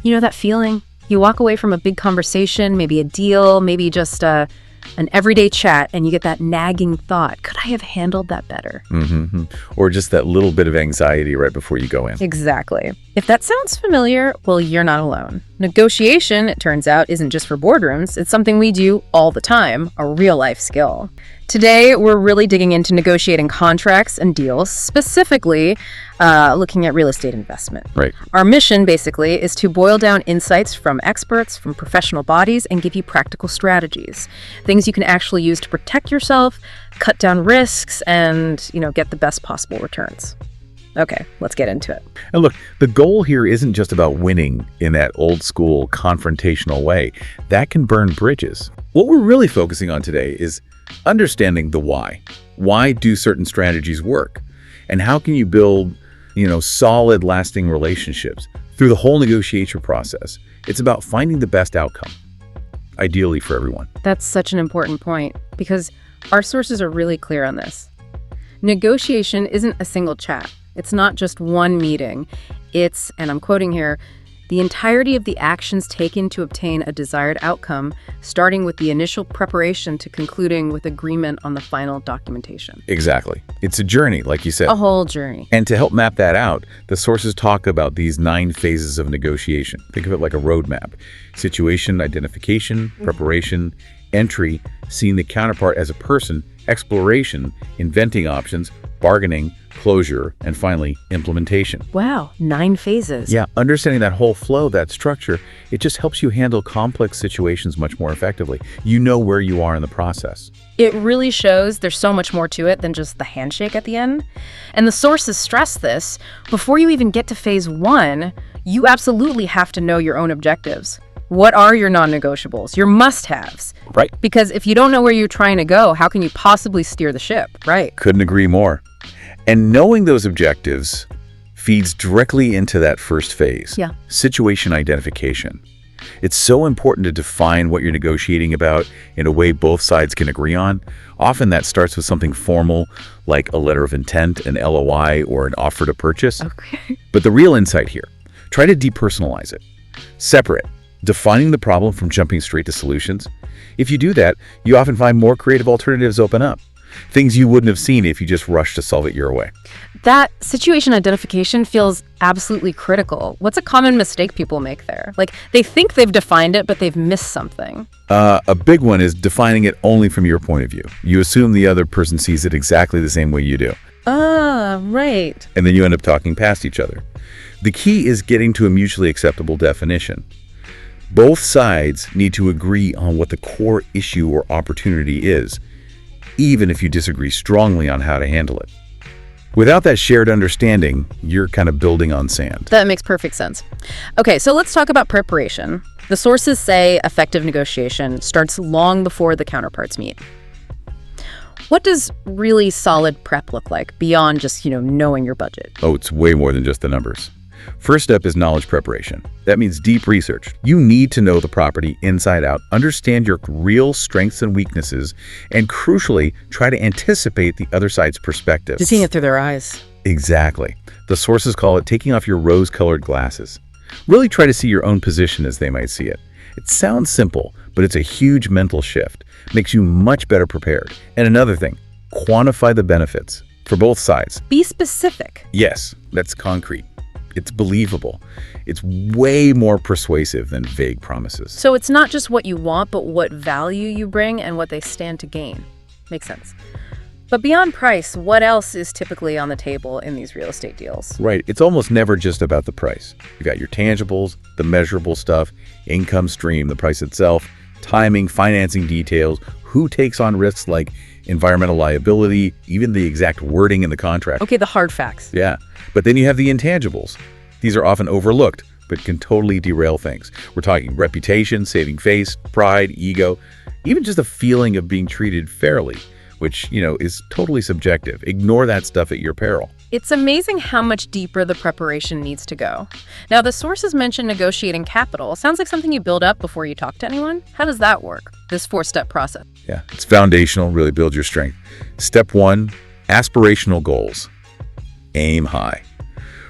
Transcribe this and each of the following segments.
You know that feeling? You walk away from a big conversation, maybe a deal, maybe just an everyday chat, and you get that nagging thought, could I have handled that better? Or just that little bit of anxiety right before you go in. Exactly. If that sounds familiar, well, you're not alone. Negotiation, it turns out, isn't just for boardrooms. It's something we do all the time, a real-life skill. Today, we're really digging into negotiating contracts and deals, specifically looking at real estate investment. Right. Our mission, basically, is to boil down insights from experts, from professional bodies, and give you practical strategies. Things you can actually use to protect yourself, cut down risks, and, get the best possible returns. Okay, let's get into it. And look, the goal here isn't just about winning in that old school confrontational way. That can burn bridges. What we're really focusing on today is understanding the why. Why do certain strategies work? And how can you build, solid, lasting relationships through the whole negotiation process? It's about finding the best outcome, ideally for everyone. That's such an important point, because our sources are really clear on this. Negotiation isn't a single chat. It's not just one meeting. It's, and I'm quoting here, the entirety of the actions taken to obtain a desired outcome, starting with the initial preparation to concluding with agreement on the final documentation. Exactly. It's a journey, like you said. A whole journey. And to help map that out, the sources talk about these 9 phases of negotiation. Think of it like a roadmap. Situation, identification, preparation, entry, seeing the counterpart as a person, exploration, inventing options, bargaining, closure, and finally, implementation. Wow, 9 phases. Yeah, understanding that whole flow, that structure, it just helps you handle complex situations much more effectively. You know where you are in the process. It really shows there's so much more to it than just the handshake at the end. And the sources stress this. Before you even get to phase 1, you absolutely have to know your own objectives. What are your non-negotiables, your must-haves? Right. Because if you don't know where you're trying to go, how can you possibly steer the ship, right? Couldn't agree more. And knowing those objectives feeds directly into that first phase, situation identification. It's so important to define what you're negotiating about in a way both sides can agree on. Often that starts with something formal, like a letter of intent, an LOI, or an offer to purchase. Okay. But the real insight here, try to depersonalize it. Separate, defining the problem from jumping straight to solutions. If you do that, you often find more creative alternatives open up. Things you wouldn't have seen if you just rushed to solve it your way. That situation identification feels absolutely critical. What's a common mistake people make there? Like, they think they've defined it, but they've missed something. A big one is defining it only from your point of view. You assume the other person sees it exactly the same way you do. Ah, right. And then you end up talking past each other. The key is getting to a mutually acceptable definition. Both sides need to agree on what the core issue or opportunity is, even if you disagree strongly on how to handle it. Without that shared understanding, you're kind of building on sand. That makes perfect sense. Okay, so let's talk about preparation. The sources say effective negotiation starts long before the counterparts meet. What does really solid prep look like beyond just, knowing your budget? Oh, it's way more than just the numbers. First step is knowledge preparation. That means deep research. You need to know the property inside out, understand your real strengths and weaknesses, and crucially, try to anticipate the other side's perspective. Just seeing it through their eyes. Exactly. The sources call it taking off your rose-colored glasses. Really try to see your own position as they might see it. It sounds simple, but it's a huge mental shift. Makes you much better prepared. And another thing, quantify the benefits for both sides. Be specific. Yes, that's concrete. It's believable. It's way more persuasive than vague promises. So it's not just what you want, but what value you bring and what they stand to gain. Makes sense. But beyond price, what else is typically on the table in these real estate deals? Right. It's almost never just about the price. You've got your tangibles, the measurable stuff, income stream, the price itself, timing, financing details, who takes on risks like environmental liability, even the exact wording in the contract. Okay, the hard facts. Yeah. But then you have the intangibles. These are often overlooked, but can totally derail things. We're talking reputation, saving face, pride, ego, even just a feeling of being treated fairly, which, is totally subjective. Ignore that stuff at your peril. It's amazing how much deeper the preparation needs to go. Now, the sources mention negotiating capital. Sounds like something you build up before you talk to anyone. How does that work, this 4-step process? Yeah, it's foundational, really builds your strength. Step 1, aspirational goals. Aim high.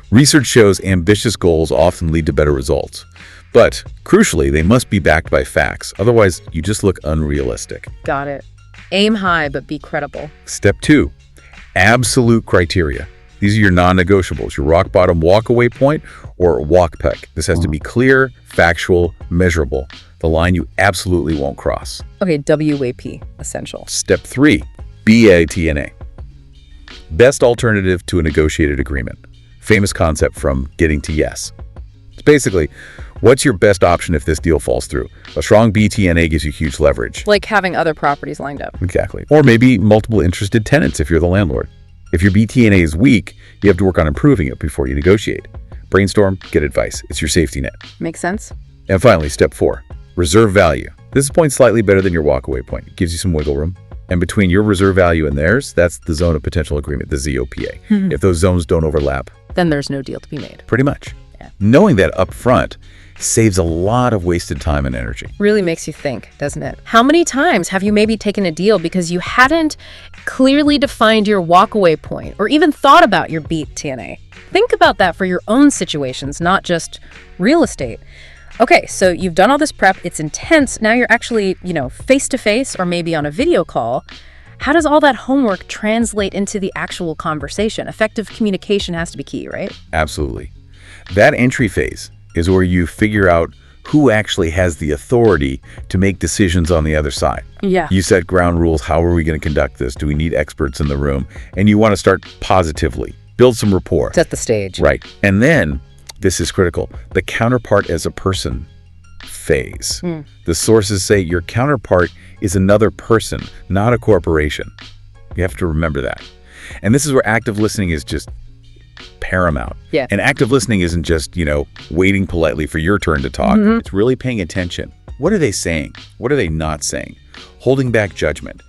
Research shows ambitious goals often lead to better results. But crucially, they must be backed by facts. Otherwise, you just look unrealistic. Got it. Aim high, but be credible. Step 2, absolute criteria. These are your non-negotiables, your rock bottom walk-away point or walk peg. This has to be clear, factual, measurable. The line you absolutely won't cross. Okay, WAP, essential. Step 3, BATNA. Best alternative to a negotiated agreement. Famous concept from Getting to Yes. It's basically, what's your best option if this deal falls through? A strong BTNA gives you huge leverage. Like having other properties lined up. Exactly. Or maybe multiple interested tenants if you're the landlord. If your BTNA is weak, you have to work on improving it before you negotiate. Brainstorm, get advice. It's your safety net. Makes sense. And finally, step 4, reserve value. This point slightly better than your walkaway point. It gives you some wiggle room. And between your reserve value and theirs, that's the zone of potential agreement, the ZOPA. If those zones don't overlap, Then there's no deal to be made. pretty much. Yeah. Knowing that up front saves a lot of wasted time and energy. Really makes you think, doesn't it? How many times have you maybe taken a deal because you hadn't clearly defined your walkaway point or even thought about your beat TNA? Think about that for your own situations, not just real estate. Okay, so you've done all this prep, it's intense. Now you're actually, face to face or maybe on a video call. How does all that homework translate into the actual conversation? Effective communication has to be key, right? Absolutely. That entry phase is where you figure out who actually has the authority to make decisions on the other side. Yeah. You set ground rules. How are we going to conduct this? Do we need experts in the room? And you want to start positively. Build some rapport. Set the stage. Right. And then, this is critical, the counterpart as a person phase. The sources say your counterpart is another person, not a corporation. You have to remember that. And this is where active listening is just paramount. Yeah. And active listening isn't just, waiting politely for your turn to talk. It's really paying attention. What are they saying? What are they not saying? Holding back judgment.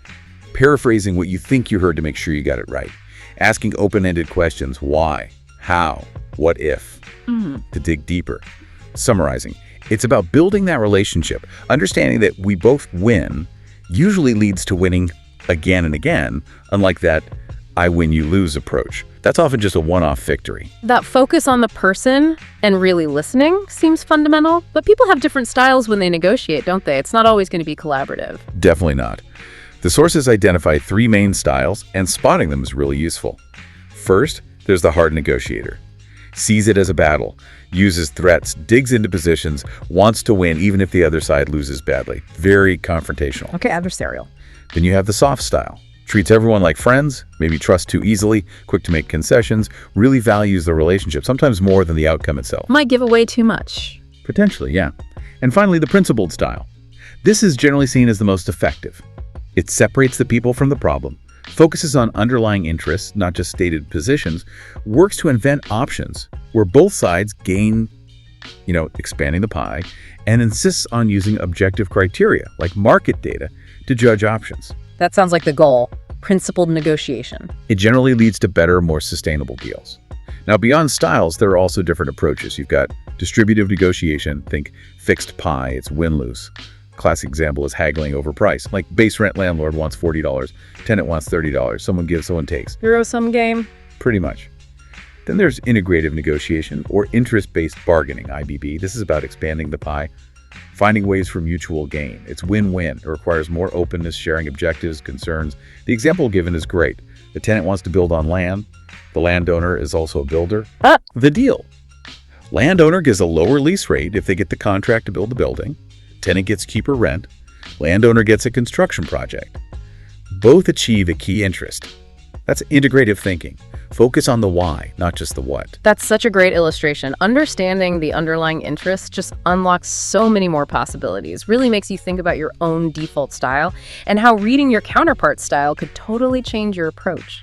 Paraphrasing what you think you heard to make sure you got it right. Asking open-ended questions. Why? How? What if? To dig deeper. Summarizing. It's about building that relationship. Understanding that we both win usually leads to winning again and again, unlike that I win, you lose approach. That's often just a one-off victory. That focus on the person and really listening seems fundamental, but people have different styles when they negotiate, don't they? It's not always going to be collaborative. Definitely not. The sources identify 3 main styles, and spotting them is really useful. First, there's the hard negotiator. Sees it as a battle, uses threats, digs into positions, wants to win even if the other side loses badly. Very confrontational. Okay, adversarial. Then you have the soft style. Treats everyone like friends, maybe trusts too easily, quick to make concessions, really values the relationship, sometimes more than the outcome itself. Might give away too much. Potentially, yeah. And finally, the principled style. This is generally seen as the most effective. It separates the people from the problem, focuses on underlying interests, not just stated positions, works to invent options where both sides gain, expanding the pie, and insists on using objective criteria like market data to judge options. That sounds like the goal. Principled negotiation. It generally leads to better, more sustainable deals. Now, beyond styles, there are also different approaches. You've got distributive negotiation, think fixed pie, it's win-lose. Classic example is haggling over price. Like base rent landlord wants $40, tenant wants $30. Someone gives, someone takes. Zero-sum game? Pretty much. Then there's integrative negotiation or interest-based bargaining, IBB. This is about expanding the pie, finding ways for mutual gain. It's win-win. It requires more openness, sharing objectives, concerns. The example given is great. The tenant wants to build on land. The landowner is also a builder. The deal. Landowner gets a lower lease rate if they get the contract to build the building. Tenant gets cheaper rent. Landowner gets a construction project. Both achieve a key interest. That's integrative thinking. Focus on the why, not just the what. That's such a great illustration. Understanding the underlying interests just unlocks so many more possibilities. Really makes you think about your own default style and how reading your counterpart style could totally change your approach.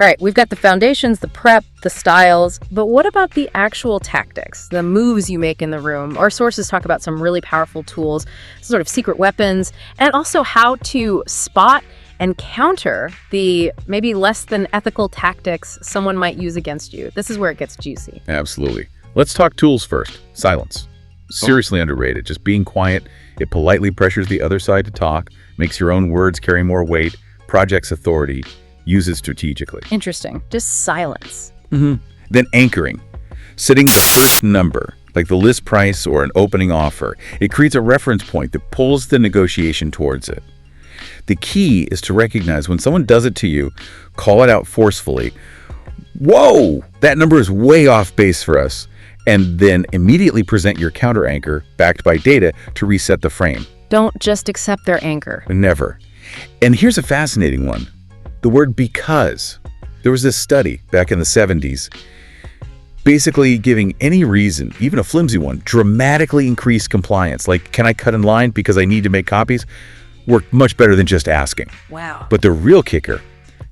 All right, we've got the foundations, the prep, the styles, but what about the actual tactics, the moves you make in the room? Our sources talk about some really powerful tools, sort of secret weapons, and also how to spot and counter the maybe less than ethical tactics someone might use against you. This is where it gets juicy. Absolutely. Let's talk tools first. Silence. Seriously underrated. Just being quiet. It politely pressures the other side to talk, makes your own words carry more weight, projects authority, use it strategically. Interesting. Just silence. Then anchoring. Setting the first number. like the list price or an opening offer. It creates a reference point that pulls the negotiation towards it. The key is to recognize when someone does it to you, call it out forcefully. Whoa, that number is way off base for us. And then immediately present your counter anchor backed by data to reset the frame. Don't just accept their anchor. Never. And here's a fascinating one. The word because. There was this study back in the 70s, basically giving any reason, even a flimsy one, dramatically increased compliance. Like, can I cut in line because I need to make copies? Worked much better than just asking. Wow. But the real kicker,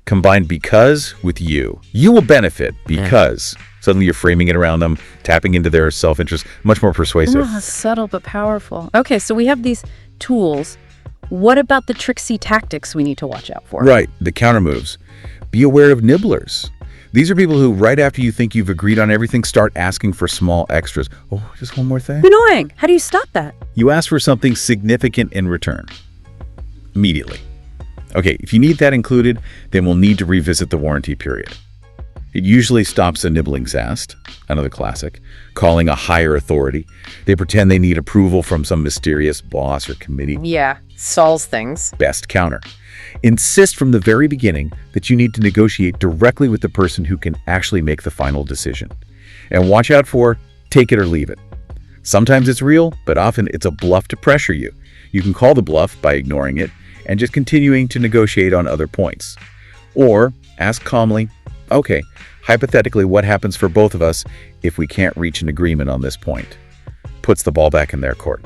combine because with you. You will benefit because suddenly you're framing it around them, tapping into their self-interest, much more persuasive. Subtle but powerful. Okay, so we have these tools. What about the tricksy tactics we need to watch out for? Right, the counter moves. Be aware of nibblers. These are people who, right after you think you've agreed on everything, start asking for small extras. Oh, just one more thing? Annoying. How do you stop that? You ask for something significant in return. Immediately. Okay, if you need that included, then we'll need to revisit the warranty period. It usually stops a nibbling zast, another classic, calling a higher authority. They pretend they need approval from some mysterious boss or committee. Yeah, stalls things. Best counter. Insist from the very beginning that you need to negotiate directly with the person who can actually make the final decision. And watch out for take it or leave it. Sometimes it's real, but often it's a bluff to pressure you. You can call the bluff by ignoring it and just continuing to negotiate on other points. Or ask calmly, okay, hypothetically, what happens for both of us if we can't reach an agreement on this point? Puts the ball back in their court.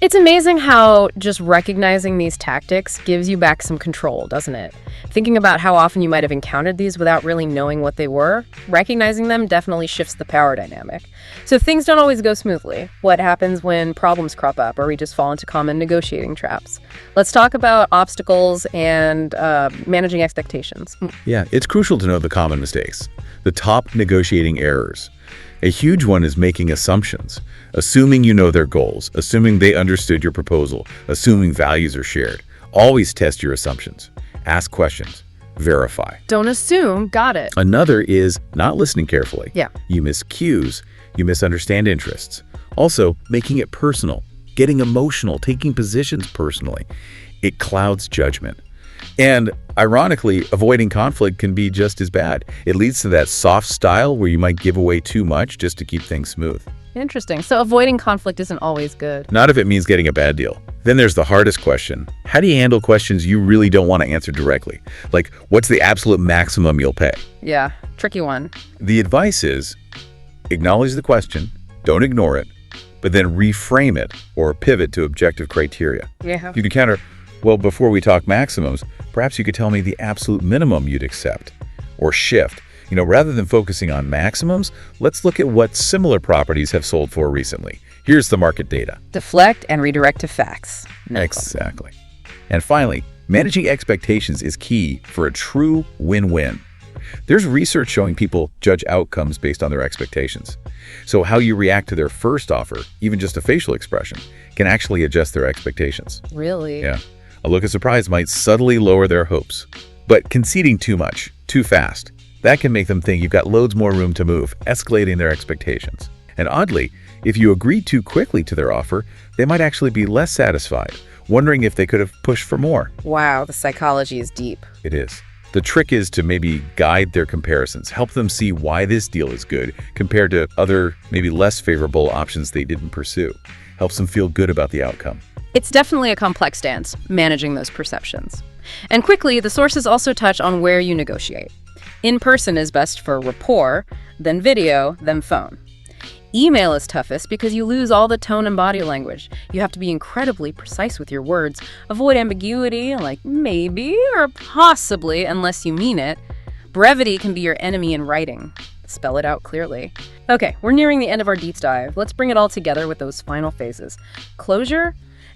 It's amazing how just recognizing these tactics gives you back some control, doesn't it? Thinking about how often you might have encountered these without really knowing what they were, recognizing them definitely shifts the power dynamic. So things don't always go smoothly. What happens when problems crop up or we just fall into common negotiating traps? Let's talk about obstacles and managing expectations. Yeah, it's crucial to know the common mistakes, the top negotiating errors. A huge one is making assumptions, assuming you know their goals, assuming they understood your proposal, assuming values are shared. Always test your assumptions. Ask questions. Verify. Don't assume. Got it. Another is not listening carefully. Yeah. You miss cues. You misunderstand interests. Also, making it personal, getting emotional, taking positions personally. It clouds judgment. And ironically, avoiding conflict can be just as bad. It leads to that soft style where you might give away too much just to keep things smooth. Interesting. So avoiding conflict isn't always good. Not if it means getting a bad deal. Then there's the hardest question. How do you handle questions you really don't want to answer directly? Like, what's the absolute maximum you'll pay? Yeah, tricky one. The advice is acknowledge the question, don't ignore it, but then reframe it or pivot to objective criteria. Yeah. You can counter, well, before we talk maximums, perhaps you could tell me the absolute minimum you'd accept. Or shift. Rather than focusing on maximums, let's look at what similar properties have sold for recently. Here's the market data. Deflect and redirect to facts. Exactly. And finally, managing expectations is key for a true win-win. There's research showing people judge outcomes based on their expectations. So how you react to their first offer, even just a facial expression, can actually adjust their expectations. Really? Yeah. A look of surprise might subtly lower their hopes. But conceding too much, too fast, that can make them think you've got loads more room to move, escalating their expectations. And oddly, if you agree too quickly to their offer, they might actually be less satisfied, wondering if they could have pushed for more. Wow, the psychology is deep. It is. The trick is to maybe guide their comparisons, help them see why this deal is good compared to other, maybe less favorable options they didn't pursue. Helps them feel good about the outcome. It's definitely a complex dance, managing those perceptions. And quickly, the sources also touch on where you negotiate. In person is best for rapport, then video, then phone. Email is toughest because you lose all the tone and body language. You have to be incredibly precise with your words. Avoid ambiguity, like maybe or possibly, unless you mean it. Brevity can be your enemy in writing. Spell it out clearly. Okay, we're nearing the end of our deep dive. Let's bring it all together with those final phases. Closure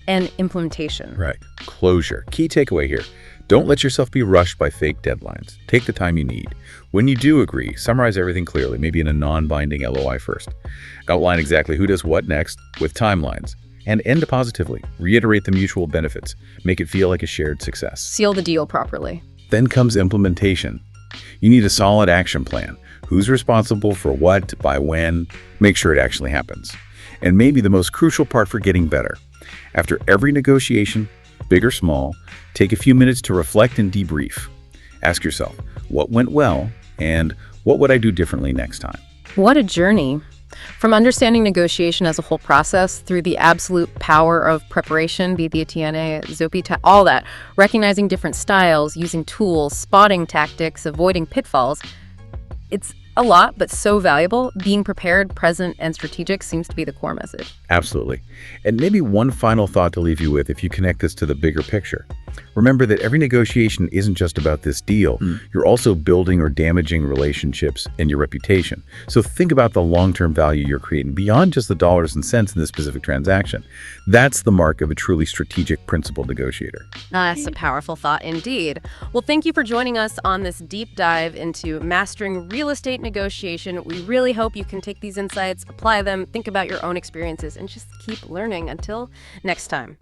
and implementation. Right. Closure. Key takeaway here. Don't let yourself be rushed by fake deadlines. Take the time you need. When you do agree, summarize everything clearly, maybe in a non-binding LOI first. Outline exactly who does what next with timelines. And end positively. Reiterate the mutual benefits. Make it feel like a shared success. Seal the deal properly. Then comes implementation. You need a solid action plan. Who's responsible for what, by when? Make sure it actually happens. And maybe the most crucial part for getting better. After every negotiation, big or small, take a few minutes to reflect and debrief. Ask yourself, what went well, and what would I do differently next time? What a journey. From understanding negotiation as a whole process through the absolute power of preparation, be the TNA, Zopita, all that, recognizing different styles, using tools, spotting tactics, avoiding pitfalls. It's a lot, but so valuable. Being prepared, present, and strategic seems to be the core message. Absolutely. And maybe one final thought to leave you with if you connect this to the bigger picture. Remember that every negotiation isn't just about this deal. You're also building or damaging relationships and your reputation. So think about the long-term value you're creating beyond just the dollars and cents in this specific transaction. That's the mark of a truly strategic, principled negotiator. That's a powerful thought indeed. Well, thank you for joining us on this deep dive into mastering real estate negotiation. We really hope you can take these insights, apply them, think about your own experiences, and just keep learning. Until next time.